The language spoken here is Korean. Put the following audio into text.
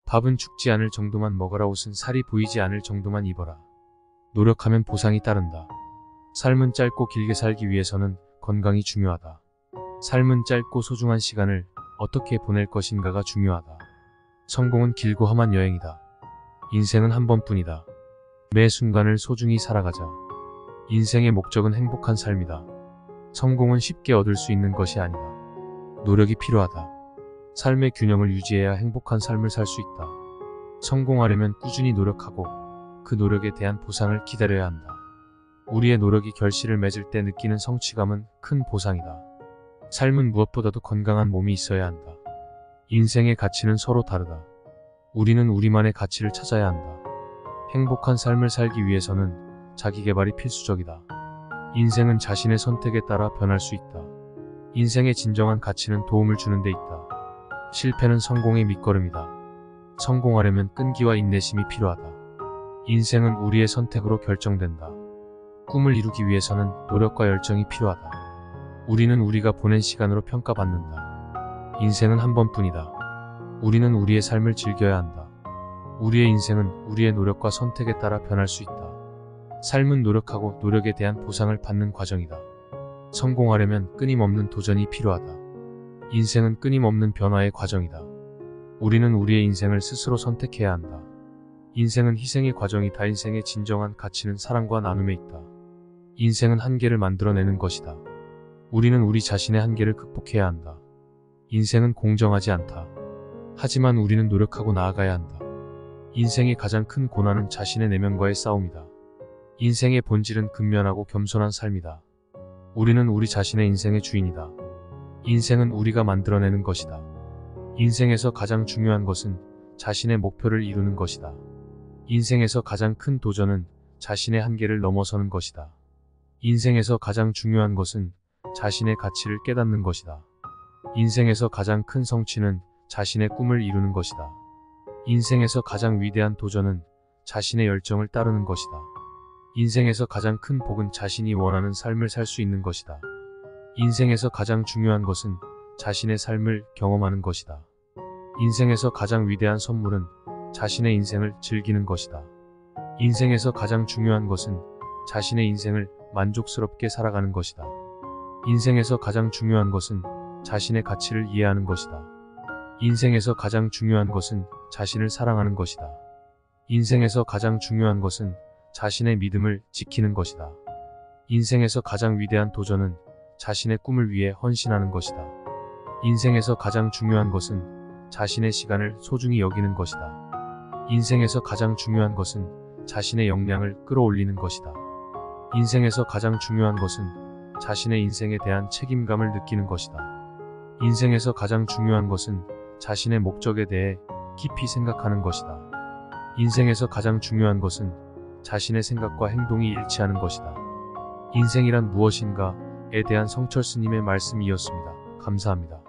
밥은 죽지 않을 정도만 먹어라. 옷은 살이 보이지 않을 정도만 입어라. 노력하면 보상이 따른다. 삶은 짧고 길게 살기 위해서는 건강이 중요하다. 삶은 짧고 소중한 시간을 어떻게 보낼 것인가가 중요하다. 성공은 길고 험한 여행이다. 인생은 한 번뿐이다. 매 순간을 소중히 살아가자. 인생의 목적은 행복한 삶이다. 성공은 쉽게 얻을 수 있는 것이 아니다. 노력이 필요하다. 삶의 균형을 유지해야 행복한 삶을 살 수 있다. 성공하려면 꾸준히 노력하고 그 노력에 대한 보상을 기다려야 한다. 우리의 노력이 결실을 맺을 때 느끼는 성취감은 큰 보상이다. 삶은 무엇보다도 건강한 몸이 있어야 한다. 인생의 가치는 서로 다르다. 우리는 우리만의 가치를 찾아야 한다. 행복한 삶을 살기 위해서는 자기계발이 필수적이다. 인생은 자신의 선택에 따라 변할 수 있다. 인생의 진정한 가치는 도움을 주는 데 있다. 실패는 성공의 밑거름이다. 성공하려면 끈기와 인내심이 필요하다. 인생은 우리의 선택으로 결정된다. 꿈을 이루기 위해서는 노력과 열정이 필요하다. 우리는 우리가 보낸 시간으로 평가받는다. 인생은 한 번뿐이다. 우리는 우리의 삶을 즐겨야 한다. 우리의 인생은 우리의 노력과 선택에 따라 변할 수 있다. 삶은 노력하고 노력에 대한 보상을 받는 과정이다. 성공하려면 끊임없는 도전이 필요하다. 인생은 끊임없는 변화의 과정이다. 우리는 우리의 인생을 스스로 선택해야 한다. 인생은 희생의 과정이다. 인생의 진정한 가치는 사랑과 나눔에 있다. 인생은 한계를 만들어내는 것이다. 우리는 우리 자신의 한계를 극복해야 한다. 인생은 공정하지 않다. 하지만 우리는 노력하고 나아가야 한다. 인생의 가장 큰 고난은 자신의 내면과의 싸움이다. 인생의 본질은 근면하고 겸손한 삶이다. 우리는 우리 자신의 인생의 주인이다. 인생은 우리가 만들어내는 것이다. 인생에서 가장 중요한 것은 자신의 목표를 이루는 것이다. 인생에서 가장 큰 도전은 자신의 한계를 넘어서는 것이다. 인생에서 가장 중요한 것은 자신의 가치를 깨닫는 것이다. 인생에서 가장 큰 성취는 자신의 꿈을 이루는 것이다. 인생에서 가장 위대한 도전은 자신의 열정을 따르는 것이다. 인생에서 가장 큰 복은 자신이 원하는 삶을 살 수 있는 것이다. 인생에서 가장 중요한 것은 자신의 삶을 경험하는 것이다. 인생에서 가장 위대한 선물은 자신의 인생을 즐기는 것이다. 인생에서 가장 중요한 것은 자신의 인생을 만족스럽게 살아가는 것이다. 인생에서 가장 중요한 것은 자신의 가치를 이해하는 것이다. 인생에서 가장 중요한 것은 자신을 사랑하는 것이다. 인생에서 가장 중요한 것은 자신의 믿음을 지키는 것이다. 인생에서 가장 위대한 도전은 자신의 꿈을 위해 헌신하는 것이다. 인생에서 가장 중요한 것은 자신의 시간을 소중히 여기는 것이다. 인생에서 가장 중요한 것은 자신의 역량을 끌어올리는 것이다. 인생에서 가장 중요한 것은 자신의 인생에 대한 책임감을 느끼는 것이다. 인생에서 가장 중요한 것은 자신의 목적에 대해 깊이 생각하는 것이다. 인생에서 가장 중요한 것은 자신의 생각과 행동이 일치하는 것이다. 인생이란 무엇인가에 대한 성철 스님의 말씀이었습니다. 감사합니다.